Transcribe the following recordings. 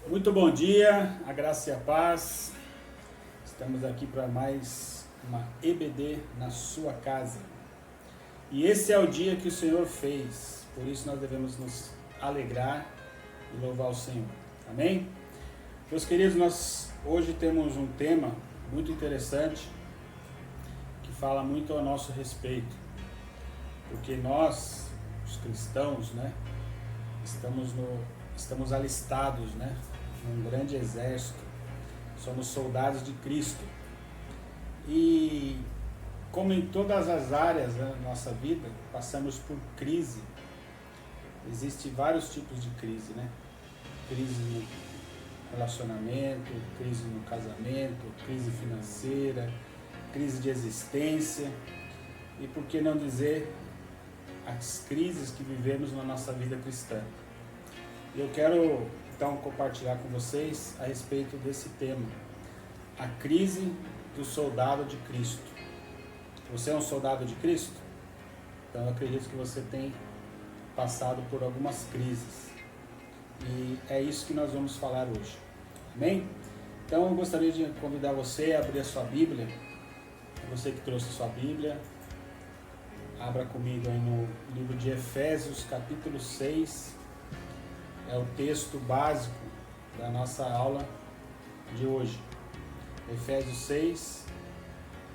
Muito bom dia, a graça e a paz. Estamos aqui para mais uma EBD na sua casa. E esse é o dia que o Senhor fez, por isso nós devemos nos alegrar e louvar o Senhor. Amém? Meus queridos, nós hoje temos um tema muito interessante que fala muito a nosso respeito, porque nós, os cristãos, estamos alistados, num grande exército, somos soldados de Cristo. E como em todas as áreas da nossa vida, passamos por crise. Existem vários tipos de crise, Crise no relacionamento, crise no casamento, crise financeira, crise de existência e, por que não dizer, as crises que vivemos na nossa vida cristã. E eu quero então compartilhar com vocês a respeito desse tema, a crise do soldado de Cristo. Você é um soldado de Cristo? Então eu acredito que você tem passado por algumas crises. E é isso que nós vamos falar hoje. Amém? Então eu gostaria de convidar você a abrir a sua Bíblia. Você que trouxe a sua Bíblia, abra comigo aí no livro de Efésios, capítulo 6. É o texto básico da nossa aula de hoje. Efésios 6.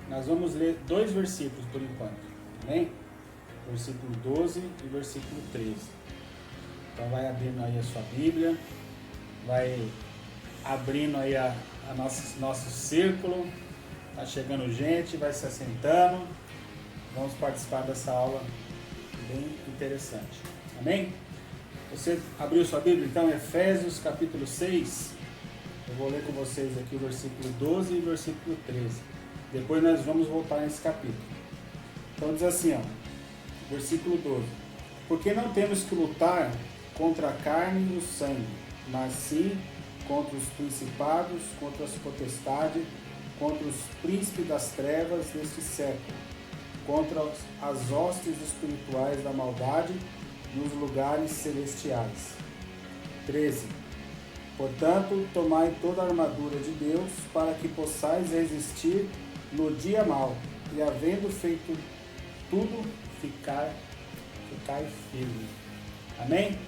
Nós vamos ler 2 versículos por enquanto. Amém? Versículo 12 e versículo 13. Então vai abrindo aí a sua Bíblia. Vai abrindo aí nosso círculo. Está chegando gente, vai se assentando. Vamos participar dessa aula bem interessante. Amém? Você abriu sua Bíblia, então, Efésios capítulo 6, eu vou ler com vocês aqui o versículo 12 e o versículo 13. Depois nós vamos voltar nesse capítulo. Então diz assim, versículo 12. Porque não temos que lutar contra a carne e o sangue, mas sim contra os principados, contra as potestades, contra os príncipes das trevas deste século, contra as hostes espirituais da maldade nos lugares celestiais. 13. Portanto, tomai toda a armadura de Deus, para que possais resistir no dia mau, e havendo feito tudo, ficar firme. Amém?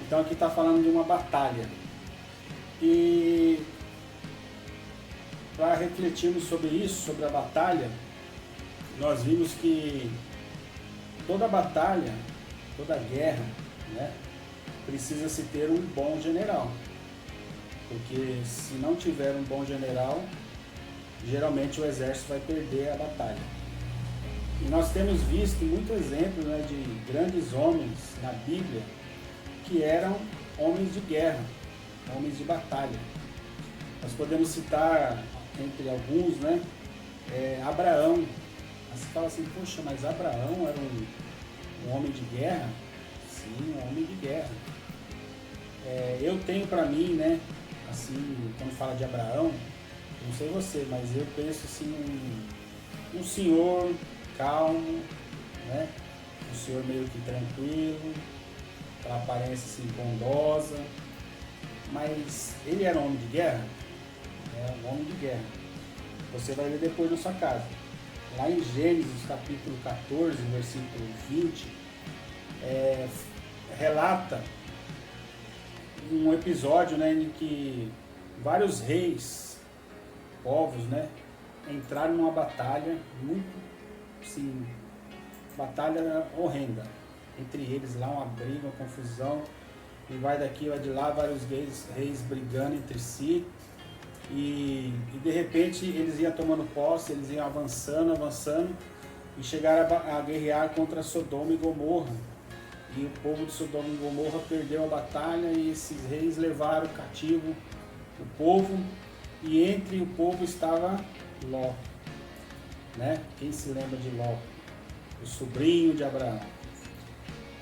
Então aqui está falando de uma batalha. E para refletirmos sobre isso, sobre a batalha, nós vimos que toda batalha, toda guerra, precisa se ter um bom general, porque se não tiver um bom general, geralmente o exército vai perder a batalha. E nós temos visto muitos exemplos de grandes homens na Bíblia que eram homens de guerra, homens de batalha. Nós podemos citar entre alguns, Abraão. Você fala assim, poxa, mas Abraão era um homem de guerra? Sim, um homem de guerra. Eu tenho para mim, quando fala de Abraão, não sei você, mas eu penso assim, um senhor calmo, um senhor meio que tranquilo, para aparência assim bondosa, mas ele era um homem de guerra? Era um homem de guerra. Você vai ler depois na sua casa. Lá em Gênesis capítulo 14, versículo 20, relata um episódio em que vários reis, povos, entraram numa batalha muito, assim, batalha horrenda. Entre eles lá uma briga, uma confusão, e vai daqui, vai de lá, vários reis brigando entre si. E de repente eles iam tomando posse, eles iam avançando e chegaram a guerrear contra Sodoma e Gomorra. E o povo de Sodoma e Gomorra perdeu a batalha e esses reis levaram cativo o povo, e entre o povo estava Ló. Quem se lembra de Ló? O sobrinho de Abraão.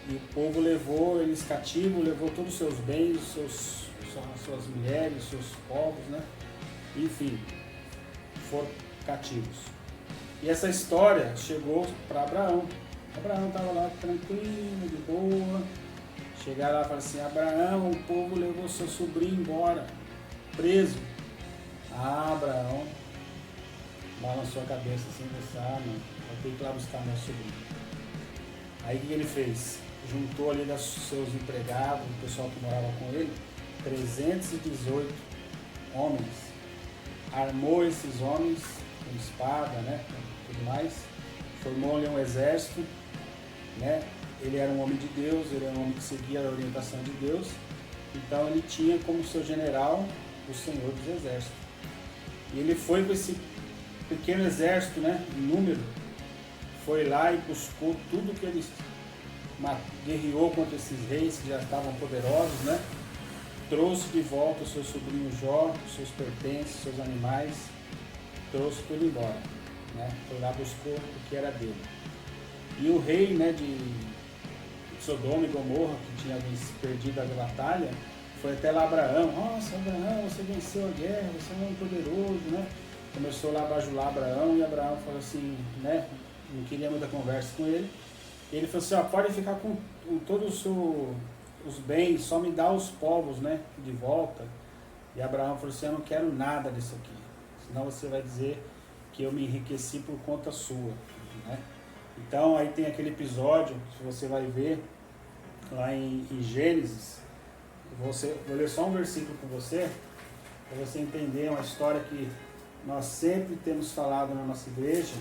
E o povo levou eles cativos, levou todos os seus bens, suas mulheres, seus povos, enfim, foram cativos. E essa história chegou para Abraão. Abraão estava lá tranquilo, de boa, Chegaram lá e falaram assim, Abraão, o povo levou seu sobrinho embora, preso. Abraão balançou a cabeça assim, disse, não, eu tenho que ir lá buscar meu sobrinho. Aí o que ele fez? Juntou ali dos seus empregados, o pessoal que morava com ele, 318 homens. Armou esses homens com espada, né, tudo mais. Formou ali um exército, né. Ele era um homem de Deus, ele era um homem que seguia a orientação de Deus. Então ele tinha como seu general o Senhor dos Exércitos. E ele foi com esse pequeno exército, né, em número, foi lá e buscou tudo que ele guerreou contra esses reis que já estavam poderosos, né? Trouxe de volta o seu sobrinho Jó, os seus pertences, seus animais, trouxe tudo embora, né? Foi lá, buscou o que era dele. E o rei, né, de Sodoma e Gomorra, que tinha perdido a batalha, foi até lá Abraão. Nossa, Abraão, você venceu a guerra, você é um homem poderoso, né? Começou lá a bajular Abraão, e Abraão falou assim, né? Não queria muita conversa com ele. Ele falou assim, pode ficar com todos os bens, só me dá os povos, né, de volta. E Abraão falou assim, eu não quero nada disso aqui, senão você vai dizer que eu me enriqueci por conta sua, né? Então aí tem aquele episódio, que você vai ver lá em Gênesis. Vou ler só um versículo com você, para você entender uma história que nós sempre temos falado na nossa igreja.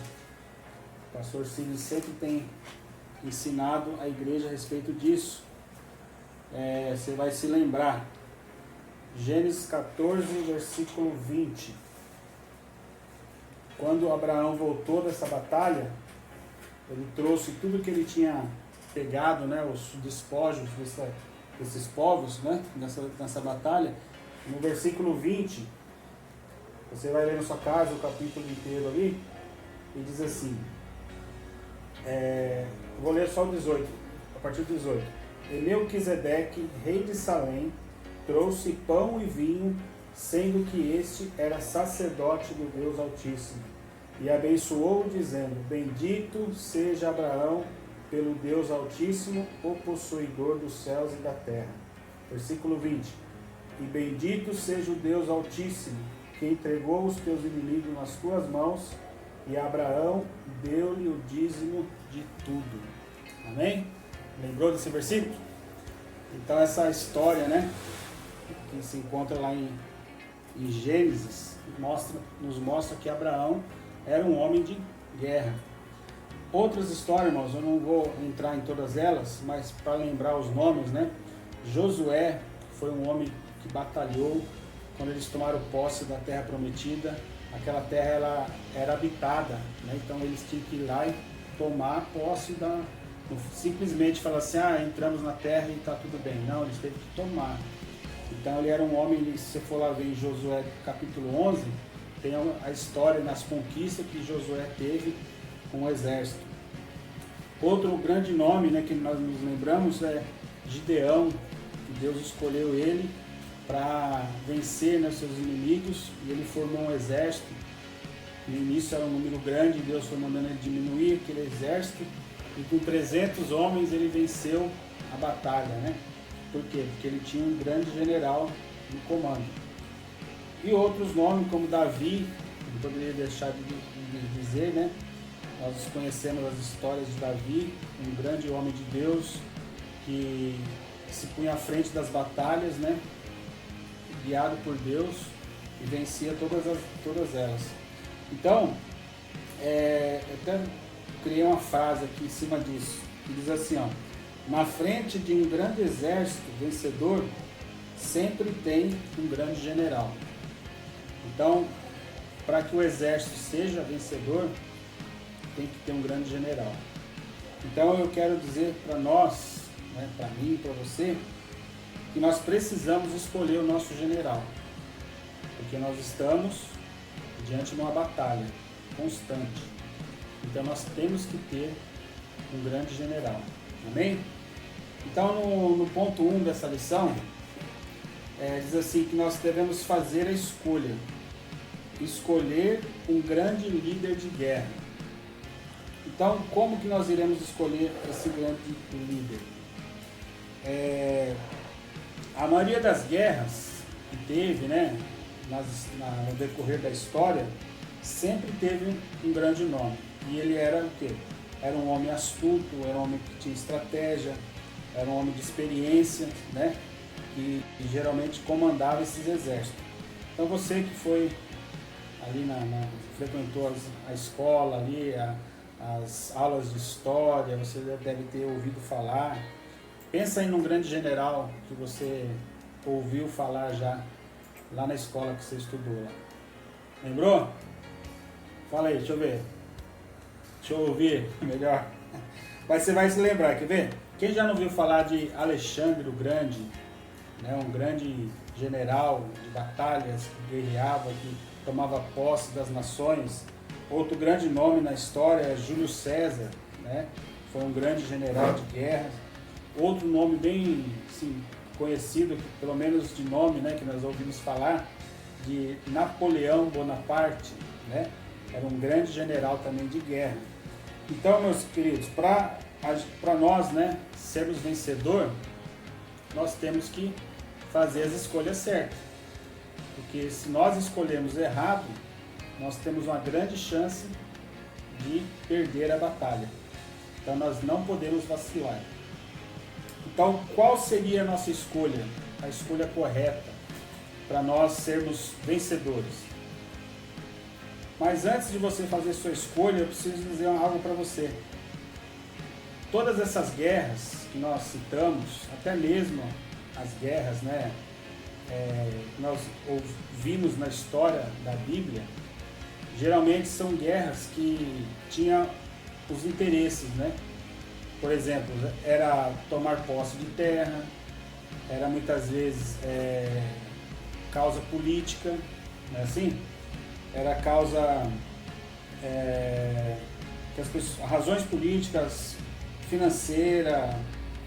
O pastor Cílio sempre tem ensinado a igreja a respeito disso. Você vai se lembrar. Gênesis 14, versículo 20. Quando Abraão voltou dessa batalha, ele trouxe tudo que ele tinha pegado, né, os despojos desses povos, né, nessa batalha. No versículo 20, você vai ler na sua casa o capítulo inteiro ali, e diz assim, vou ler só o 18, a partir do 18. E Melquisedeque, rei de Salém, trouxe pão e vinho, sendo que este era sacerdote do Deus Altíssimo, e abençoou, dizendo, bendito seja Abraão pelo Deus Altíssimo, o possuidor dos céus e da terra. Versículo 20. E bendito seja o Deus Altíssimo, que entregou os teus inimigos nas tuas mãos, e Abraão deu-lhe o dízimo de tudo. Amém? Lembrou desse versículo? Então essa história, né, que se encontra lá em Gênesis, nos mostra que Abraão era um homem de guerra. Outras histórias, irmãos, eu não vou entrar em todas elas, mas para lembrar os nomes, né? Josué foi um homem que batalhou quando eles tomaram posse da terra prometida. Aquela terra ela era habitada, né? Então eles tinham que ir lá e tomar posse não simplesmente falar assim, entramos na terra e está tudo bem. Não, eles teve que tomar. Então ele era um homem, se você for lá ver em Josué capítulo 11, tem a história nas conquistas que Josué teve com o exército. Outro grande nome, né, que nós nos lembramos é Gideão, que Deus escolheu ele para vencer, né, seus inimigos, e ele formou um exército. No início era um número grande, Deus foi mandando ele diminuir aquele exército, e com 300 homens ele venceu a batalha, né? Por quê? Porque ele tinha um grande general no comando. E outros nomes, como Davi, não poderia deixar de dizer, né? Nós conhecemos as histórias de Davi, um grande homem de Deus, que se punha à frente das batalhas, né? Guiado por Deus, e vencia todas elas. Então, eu até criei uma frase aqui em cima disso, que diz assim, na frente de um grande exército vencedor, sempre tem um grande general. Então, para que o exército seja vencedor, tem que ter um grande general. Então eu quero dizer para nós, né, para mim e para você, que nós precisamos escolher o nosso general, porque nós estamos diante de uma batalha constante. Então nós temos que ter um grande general. Amém? Então no ponto 1 dessa lição, diz assim que nós devemos fazer a escolha. Escolher um grande líder de guerra. Então como que nós iremos escolher esse grande líder? A maioria das guerras que teve, né, no decorrer da história, sempre teve um grande nome. E ele era o quê? Era um homem astuto, era um homem que tinha estratégia, era um homem de experiência, né, que geralmente comandava esses exércitos. Então você que foi ali frequentou a escola ali, as aulas de história, você deve ter ouvido falar. Pensa aí num grande general que você ouviu falar já lá na escola que você estudou lá. Lembrou? Fala aí, deixa eu ver. Deixa eu ouvir melhor. Mas você vai se lembrar, quer ver? Quem já não ouviu falar de Alexandre o Grande, né, um grande general de batalhas que guerreava, que tomava posse das nações? Outro grande nome na história é Júlio César, né? Foi um grande general de guerra. Outro nome bem assim, conhecido, pelo menos de nome, né, que nós ouvimos falar, de Napoleão Bonaparte, né? Era um grande general também de guerra. Então, meus queridos, para nós, né, sermos vencedor, nós temos que fazer as escolhas certas. Porque se nós escolhermos errado, nós temos uma grande chance de perder a batalha. Então nós não podemos vacilar. Então qual seria a nossa escolha? A escolha correta para nós sermos vencedores. Mas antes de você fazer sua escolha, eu preciso dizer algo para você. Todas essas guerras que nós citamos, até mesmo as guerras, né, que nós ouvimos na história da Bíblia, geralmente são guerras que tinham os interesses, né? Por exemplo, era tomar posse de terra, era muitas vezes causa política, não é assim? Era causa que as pessoas, razões políticas, financeira,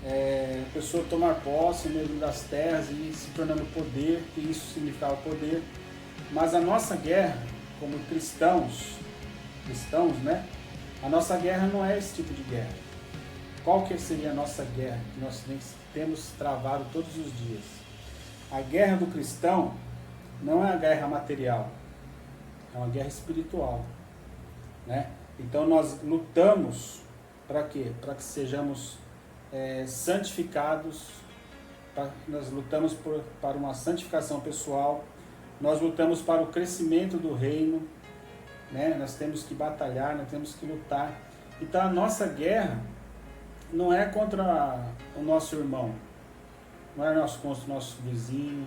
a pessoa tomar posse mesmo das terras e se tornando poder, que isso significava poder. Mas a nossa guerra, como cristãos, né? A nossa guerra não é esse tipo de guerra. Qual que seria a nossa guerra que nós temos travado todos os dias? A guerra do cristão não é a guerra material, é uma guerra espiritual, né? Então nós lutamos para quê? Para que sejamos santificados, nós lutamos para uma santificação pessoal, nós lutamos para o crescimento do reino, né? Nós temos que batalhar, nós temos que lutar. Então a nossa guerra não é contra o nosso irmão, não é contra o nosso vizinho,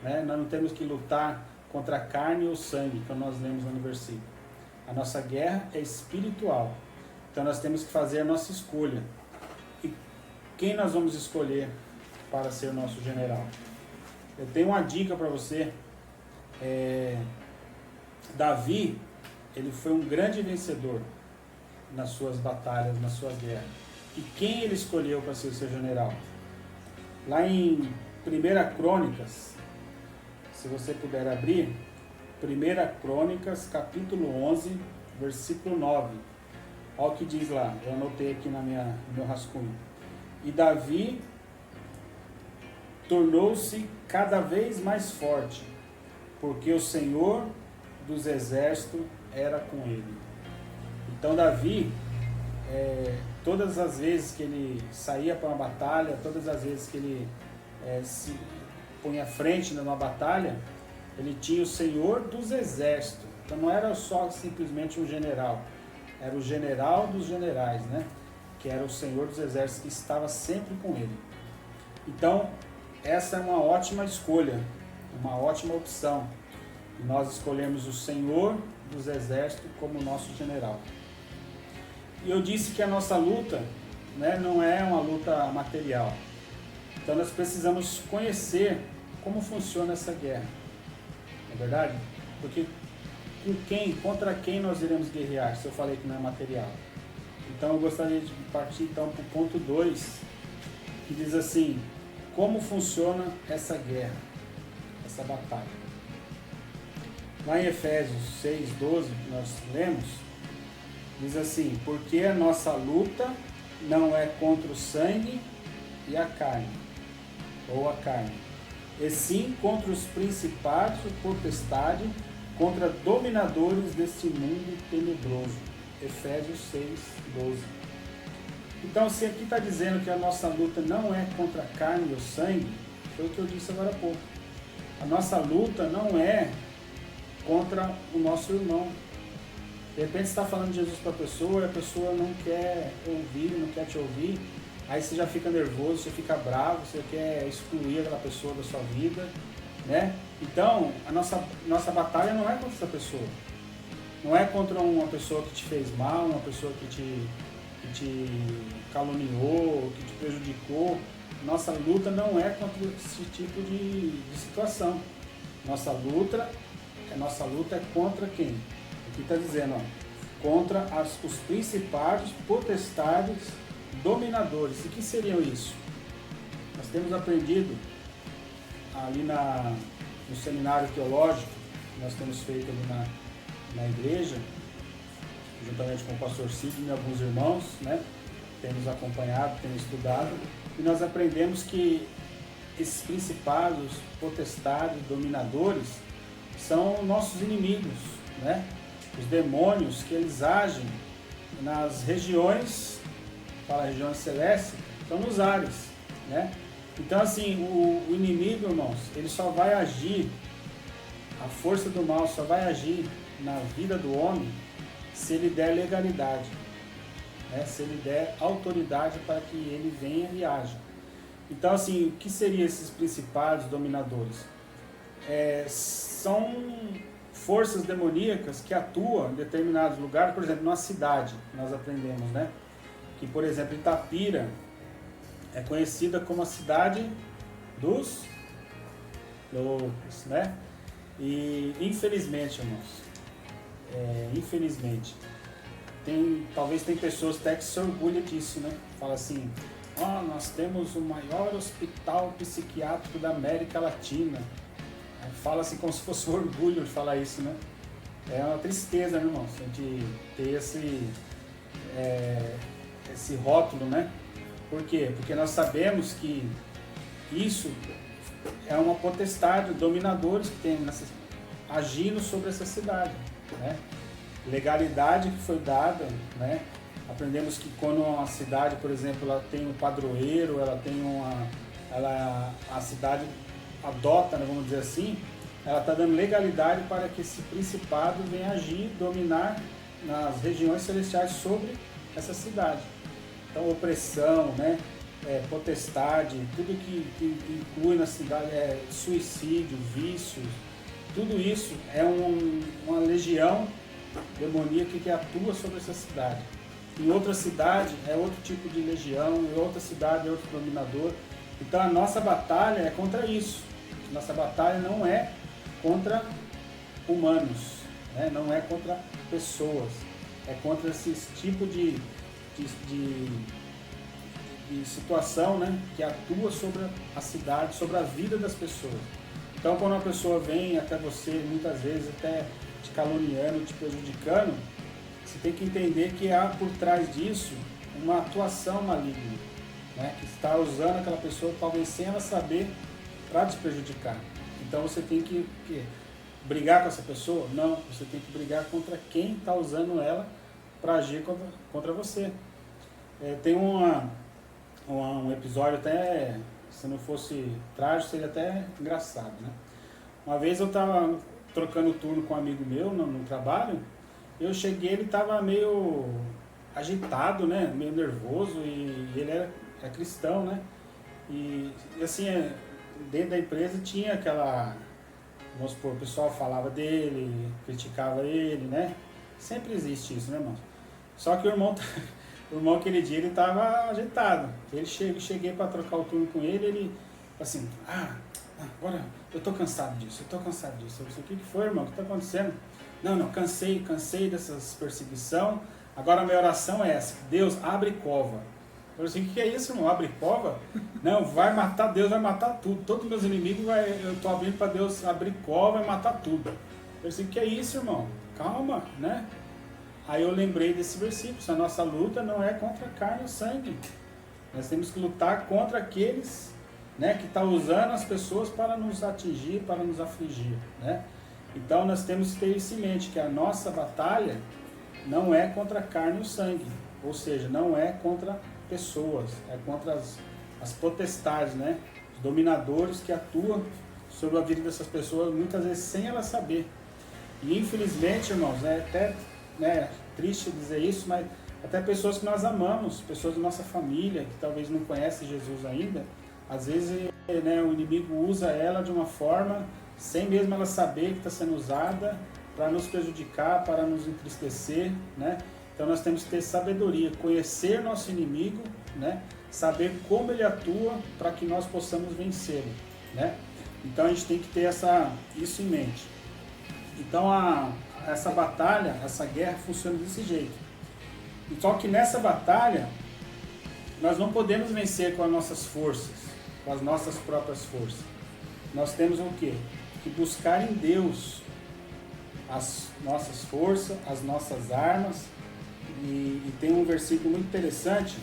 né? Nós não temos que lutar contra a carne ou sangue, como nós lemos no versículo. A nossa guerra é espiritual. Então nós temos que fazer a nossa escolha. E quem nós vamos escolher para ser o nosso general? Eu tenho uma dica para você. Davi, ele foi um grande vencedor nas suas batalhas, nas suas guerras. E quem ele escolheu para ser o seu general? Lá em 1 Crônicas, se você puder abrir, 1 Crônicas, capítulo 11, versículo 9. Olha o que diz lá, eu anotei aqui no meu rascunho. E Davi tornou-se cada vez mais forte, porque o Senhor dos exércitos era com ele. Então Davi, todas as vezes que ele saía para uma batalha, todas as vezes que ele se punha à frente numa batalha, ele tinha o Senhor dos exércitos. Então não era só simplesmente um general, era o general dos generais, né? Que era o Senhor dos exércitos, que estava sempre com ele. Então essa é uma ótima escolha, uma ótima opção. Nós escolhemos o Senhor dos exércitos como nosso general. E eu disse que a nossa luta, né, não é uma luta material. Então nós precisamos conhecer como funciona essa guerra. Não é verdade? Porque contra quem nós iremos guerrear, se eu falei que não é material? Então eu gostaria de partir então para o ponto 2, que diz assim: como funciona essa guerra, essa batalha? Lá em Efésios 6:12, que nós lemos, diz assim: porque a nossa luta não é contra o sangue e a carne, ou a carne, e sim contra os principados, potestade, contra dominadores deste mundo tenebroso. Efésios 6, 12. Então, se aqui está dizendo que a nossa luta não é contra a carne ou sangue, foi o que eu disse agora há pouco. A nossa luta não é contra o nosso irmão. De repente você está falando de Jesus para a pessoa e a pessoa não quer ouvir, não quer te ouvir, aí você já fica nervoso, você fica bravo, você quer excluir aquela pessoa da sua vida, né? Então, a nossa batalha não é contra essa pessoa. Não é contra uma pessoa que te fez mal, uma pessoa que te caluniou, que te prejudicou. Nossa luta não é contra esse tipo de situação. Nossa luta é contra quem? Aqui está dizendo, ó, contra os principados, potestades, dominadores. E que seriam isso? Nós temos aprendido ali no seminário teológico que nós temos feito ali na igreja, juntamente com o pastor Sidney e alguns irmãos, né? Temos acompanhado, temos estudado, e nós aprendemos que esses principados, potestades, dominadores são nossos inimigos, né? Os demônios que eles agem nas regiões, fala regiões celestes, estão nos ares, né? Então assim, o inimigo, irmãos, ele só vai agir, a força do mal só vai agir na vida do homem se ele der legalidade, né? Se ele der autoridade para que ele venha e haja. Então assim, o que seriam esses principados dominadores? São forças demoníacas que atuam em determinados lugares, por exemplo, numa cidade, nós aprendemos, né? Que, por exemplo, Itapira é conhecida como a cidade dos loucos, né? E, infelizmente, irmãos, talvez tem pessoas até que se orgulham disso, né? Fala assim, nós temos o maior hospital psiquiátrico da América Latina. Fala assim como se fosse um orgulho de falar isso, né? É uma tristeza, né, irmãos? A gente ter esse rótulo, né? Por quê? Porque nós sabemos que isso é uma potestade, dominadores que tem agindo sobre essa cidade, né? Legalidade que foi dada, né? Aprendemos que quando uma cidade, por exemplo, ela tem um padroeiro, a cidade adota, né, vamos dizer assim, ela está dando legalidade para que esse principado venha agir, dominar nas regiões celestiais sobre essa cidade. Então, opressão, né, potestade, tudo que inclui na cidade, suicídio, vícios, tudo isso é uma legião demoníaca que atua sobre essa cidade. Em outra cidade é outro tipo de legião, em outra cidade é outro dominador. Então a nossa batalha é contra isso. Nossa batalha não é contra humanos, né? Não é contra pessoas, é contra esse tipo de situação, né? Que atua sobre a cidade, sobre a vida das pessoas. Então quando uma pessoa vem até você, muitas vezes até te caluniando, te prejudicando, você tem que entender que há por trás disso uma atuação maligna, né? Que está usando aquela pessoa, talvez sem ela saber, para te prejudicar. Então você tem que brigar com essa pessoa? Não, você tem que brigar contra quem está usando ela para agir contra você. Tem um episódio até, se não fosse trágico, seria até engraçado, né? Uma vez eu estava trocando turno com um amigo meu no trabalho, eu cheguei, ele estava meio agitado, né? Meio nervoso, e ele é cristão, né? E assim, dentro da empresa tinha aquela, vamos supor, o pessoal falava dele, criticava ele, né? Sempre existe isso, né, irmão? Só que o irmão aquele dia ele estava agitado. Cheguei para trocar o turno com ele assim, agora eu tô cansado disso. Eu disse, o que foi, irmão? O que está acontecendo? Não, cansei dessas perseguição. Agora a minha oração é essa: Deus, abre cova. Eu disse, o que é isso, irmão? Abre cova? Não, vai matar, Deus vai matar tudo. Todos os meus inimigos, eu estou abrindo para Deus abrir cova e matar tudo. Eu disse, o que é isso, irmão? Calma, né? Aí eu lembrei desse versículo: a nossa luta não é contra carne ou sangue, Nós temos que lutar contra aqueles, né, que estão usando as pessoas para nos atingir, para nos afligir, né? Então nós temos que ter isso em mente, que a nossa batalha não é contra a carne e o sangue, ou seja, não é contra pessoas, é contra as potestades, né? Os dominadores que atuam sobre a vida dessas pessoas, muitas vezes sem elas saber. E infelizmente, irmãos, é até, né, triste dizer isso, mas até pessoas que nós amamos, pessoas da nossa família, que talvez não conhecem Jesus ainda, às vezes, né, o inimigo usa ela de uma forma, sem mesmo ela saber que está sendo usada, para nos prejudicar, para nos entristecer, né? Então nós temos que ter sabedoria, conhecer nosso inimigo, né? Saber como ele atua para que nós possamos vencê-lo, né? Então a gente tem que ter isso em mente. Então essa batalha, essa guerra funciona desse jeito. Só que nessa batalha nós não podemos vencer com as nossas forças, com as nossas próprias forças. Nós temos o quê? Que buscar em Deus as nossas forças, as nossas armas. E tem um versículo muito interessante,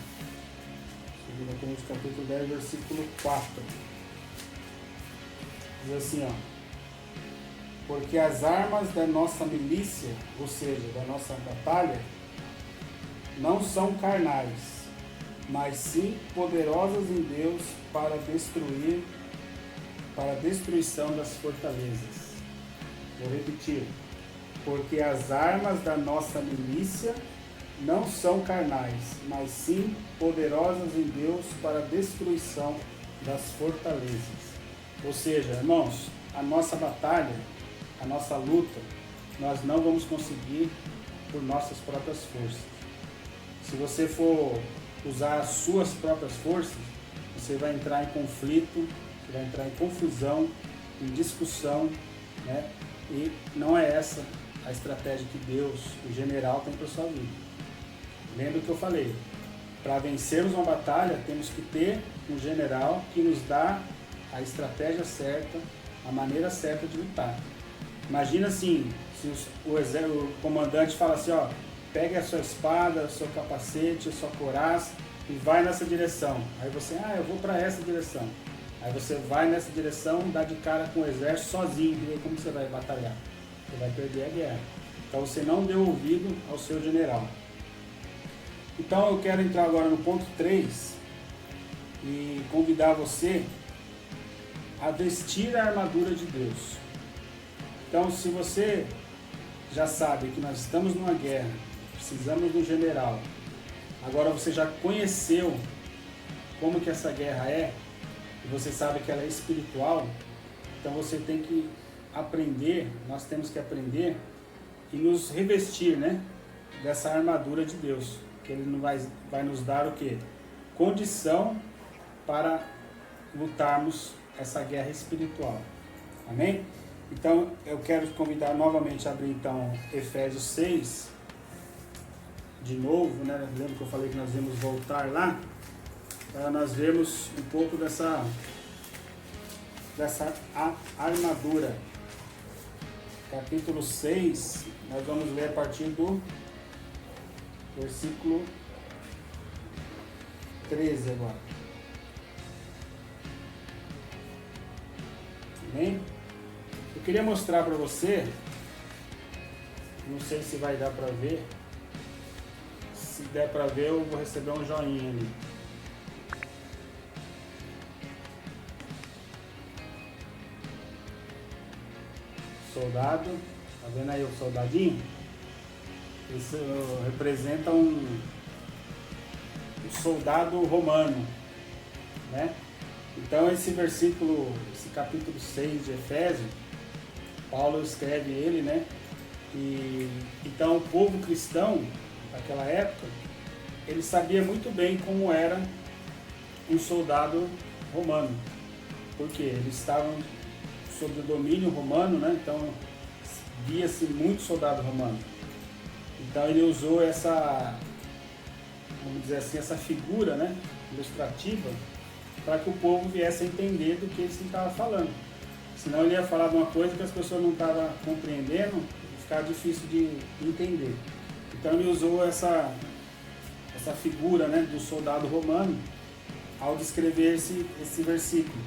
2 Coríntios capítulo 10, versículo 4. Diz assim, ó: porque as armas da nossa milícia, ou seja, da nossa batalha, não são carnais, mas sim poderosas em Deus para a destruição das fortalezas. Vou repetir. Porque as armas da nossa milícia não são carnais, mas sim poderosas em Deus para a destruição das fortalezas. Ou seja, irmãos, a nossa batalha, a nossa luta, nós não vamos conseguir por nossas próprias forças. Se você for usar as suas próprias forças, você vai entrar em conflito, você vai entrar em confusão, em discussão, né? E não é essa a estratégia que Deus, o general, tem para a sua vida. Lembra o que eu falei? Para vencermos uma batalha, temos que ter um general que nos dá a estratégia certa, a maneira certa de lutar. Imagina assim, se o comandante fala assim, ó, pegue a sua espada, o seu capacete, a sua couraça e vai nessa direção. Aí você, eu vou para essa direção. Aí você vai nessa direção, dá de cara com o exército sozinho, e aí como você vai batalhar? Você vai perder a guerra. Então você não deu ouvido ao seu general. Então eu quero entrar agora no ponto 3 e convidar você a vestir a armadura de Deus. Então se você já sabe que nós estamos numa guerra, precisamos de um general, agora você já conheceu como que essa guerra é, e você sabe que ela é espiritual, então você tem que aprender, nós temos que aprender e nos revestir, né, dessa armadura de Deus, que Ele vai nos dar o quê? Condição para lutarmos essa guerra espiritual. Amém? Então eu quero te convidar novamente a abrir então Efésios 6 de novo, né? Lembra que eu falei que nós íamos voltar lá para nós vermos um pouco dessa armadura. Capítulo 6, nós vamos ler a partir do versículo 13 agora. Amém? Eu queria mostrar para você, não sei se vai dar para ver, se der para ver eu vou receber um joinha ali. Soldado, tá vendo aí o soldadinho? Isso representa um soldado romano, né? Então esse versículo, esse capítulo 6 de Efésios, Paulo escreve ele, né? E então o povo cristão daquela época, ele sabia muito bem como era um soldado romano, porque eles estavam sob o domínio romano, né? Então via-se muito soldado romano. Então ele usou essa, vamos dizer assim, essa figura, né, ilustrativa, para que o povo viesse a entender do que ele estava falando. Senão ele ia falar de uma coisa que as pessoas não estavam compreendendo, ficava difícil de entender. Então ele usou essa figura, né, do soldado romano ao descrever esses versículos.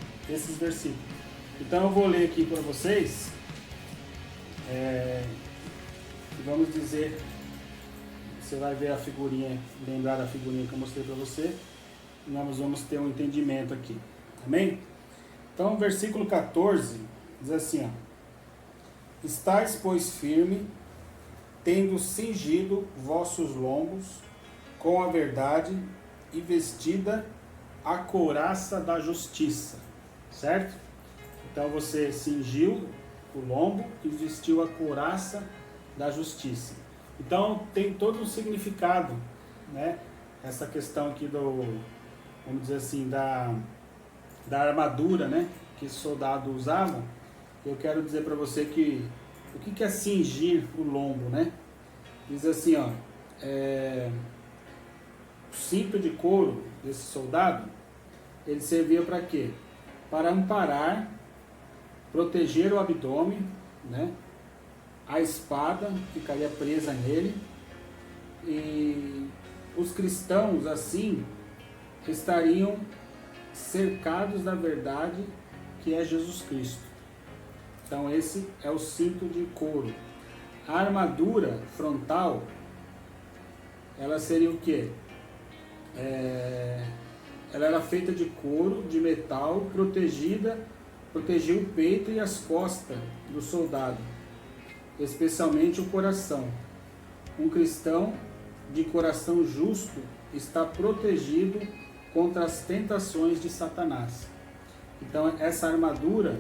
Então eu vou ler aqui para vocês, e vamos dizer, você vai ver a figurinha, lembrar da figurinha que eu mostrei para você, e nós vamos ter um entendimento aqui, amém? Então, versículo 14, diz assim, ó: estais, pois, firme, tendo cingido vossos lombos com a verdade e vestida a couraça da justiça, certo? Então você cingiu o lombo e vestiu a couraça da justiça. Então tem todo um significado, né? Essa questão aqui vamos dizer assim, da armadura, né? Que os soldados usavam. Eu quero dizer para você que o que é cingir o lombo, né? Diz assim, ó, o cinto de couro desse soldado, ele servia para quê? Para amparar, proteger o abdômen, né? A espada ficaria presa nele, e os cristãos assim estariam cercados da verdade que é Jesus Cristo. Então esse é o cinto de couro. A armadura frontal, ela seria o quê? Ela era feita de couro, de metal, protegia o peito e as costas do soldado, especialmente o coração. Um cristão de coração justo está protegido contra as tentações de Satanás. Então essa armadura,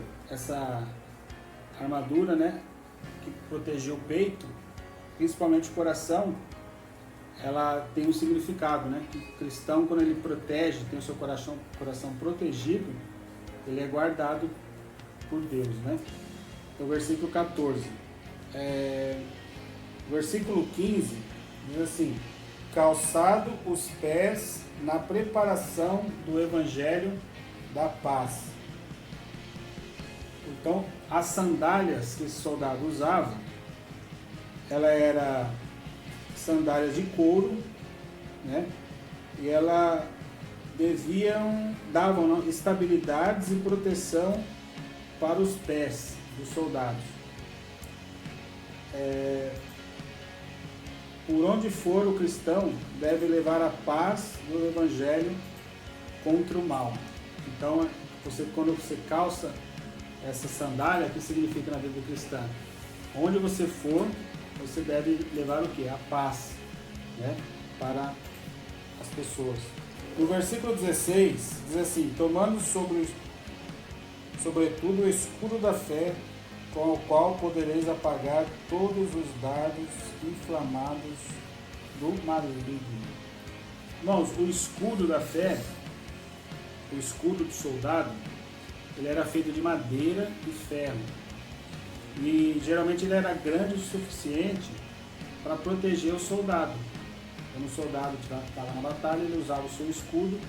né, que protegia o peito, principalmente o coração, ela tem um significado, né? Que o cristão, quando ele protege, tem o seu coração protegido, ele é guardado por Deus, né? Então, versículo 14. Versículo 15 diz assim: calçado os pés na preparação do evangelho da paz. Então, as sandálias que esse soldado usava, ela era sandálias de couro, né? E ela davam estabilidade e proteção para os pés dos soldados. Por onde for o cristão, deve levar a paz do evangelho contra o mal. Então, quando você calça essa sandália, o que significa na vida do cristão? Onde você for, você deve levar o quê? A paz, né? Para as pessoas. No versículo 16, diz assim: tomando sobretudo o escudo da fé, com o qual podereis apagar todos os dardos inflamados do maligno. Irmãos, o escudo da fé, o escudo do soldado, ele era feito de madeira e ferro. E geralmente ele era grande o suficiente para proteger o soldado. Quando o soldado estava na batalha, ele usava o seu escudo,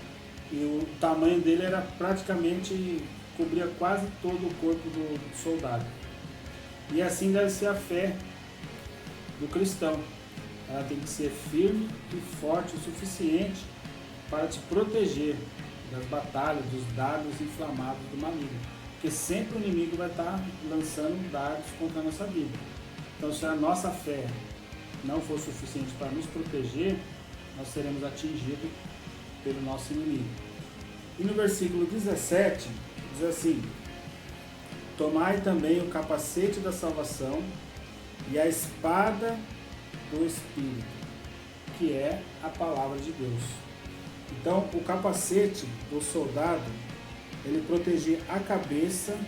e o tamanho dele era praticamente, cobria quase todo o corpo do soldado. E assim deve ser a fé do cristão. Ela tem que ser firme e forte o suficiente para te proteger das batalhas, dos dardos inflamados do maligno. Porque sempre o inimigo vai estar lançando dardos contra a nossa vida. Então, se a nossa fé não for suficiente para nos proteger, nós seremos atingidos pelo nosso inimigo. E no versículo 17, diz assim: tomai também o capacete da salvação e a espada do Espírito, que é a palavra de Deus. Então, o capacete do soldado, ele protegia a cabeça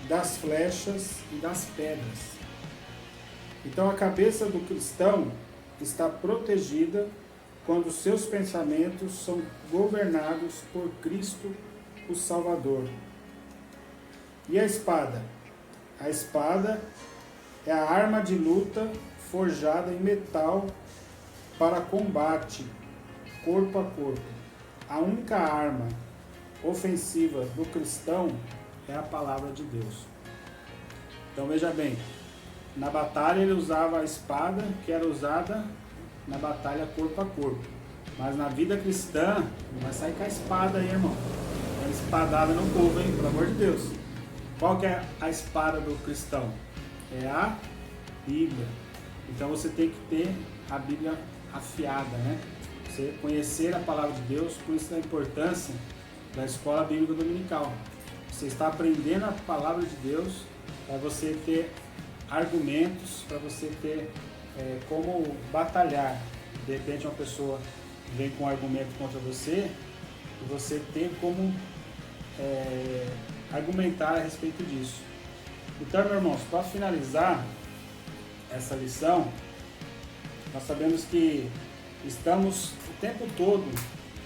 das flechas e das pedras. Então, a cabeça do cristão está protegida quando seus pensamentos são governados por Cristo, o Salvador. E a espada? A espada é a arma de luta forjada em metal para combate, corpo a corpo. A única arma ofensiva do cristão é a palavra de Deus. Então veja bem, na batalha ele usava a espada, que era usada na batalha corpo a corpo. Mas na vida cristã, não vai sair com a espada aí, irmão. É espadada no povo, hein? Pelo amor de Deus. Qual que é a espada do cristão? É a Bíblia. Então você tem que ter a Bíblia afiada, né? Você conhecer a palavra de Deus, por isso a importância da escola bíblica dominical. Você está aprendendo a palavra de Deus para você ter argumentos, para você ter como batalhar. De repente uma pessoa vem com um argumento contra você e você tem como argumentar a respeito disso. Então, meus irmãos, para finalizar essa lição, nós sabemos que estamos o tempo todo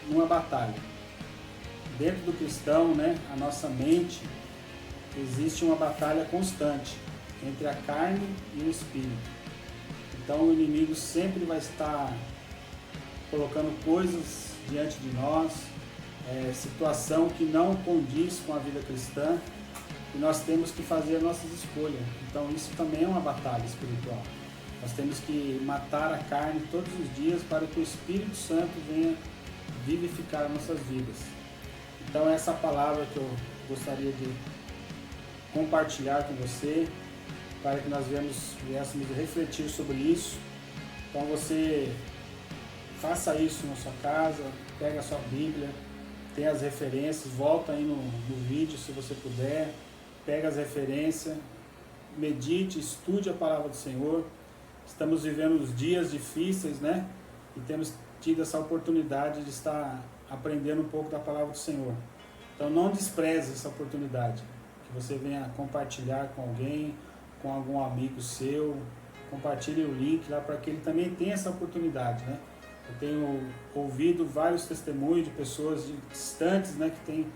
numa batalha. Dentro do cristão, né, a nossa mente, existe uma batalha constante entre a carne e o espírito. Então o inimigo sempre vai estar colocando coisas diante de nós, situação que não condiz com a vida cristã, e nós temos que fazer as nossas escolhas. Então isso também é uma batalha espiritual. Nós temos que matar a carne todos os dias para que o Espírito Santo venha vivificar nossas vidas. Então essa palavra que eu gostaria de compartilhar com você, para que nós viéssemos refletir sobre isso. Então você faça isso na sua casa, pega a sua Bíblia, tem as referências, volta aí no vídeo se você puder, pega as referências, medite, estude a palavra do Senhor. Estamos vivendo os dias difíceis, né? E temos tido essa oportunidade de estar aprendendo um pouco da palavra do Senhor. Então não despreze essa oportunidade, que você venha compartilhar com alguém, com algum amigo seu, compartilhe o link lá para que ele também tenha essa oportunidade, né? Eu tenho ouvido vários testemunhos de pessoas distantes, né, que têm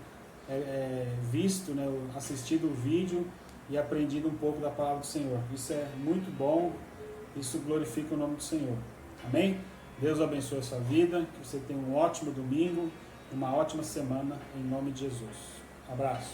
visto, né, assistido o vídeo e aprendido um pouco da palavra do Senhor. Isso é muito bom, isso glorifica o nome do Senhor. Amém? Deus abençoe a sua vida, que você tenha um ótimo domingo, uma ótima semana, em nome de Jesus. Abraço.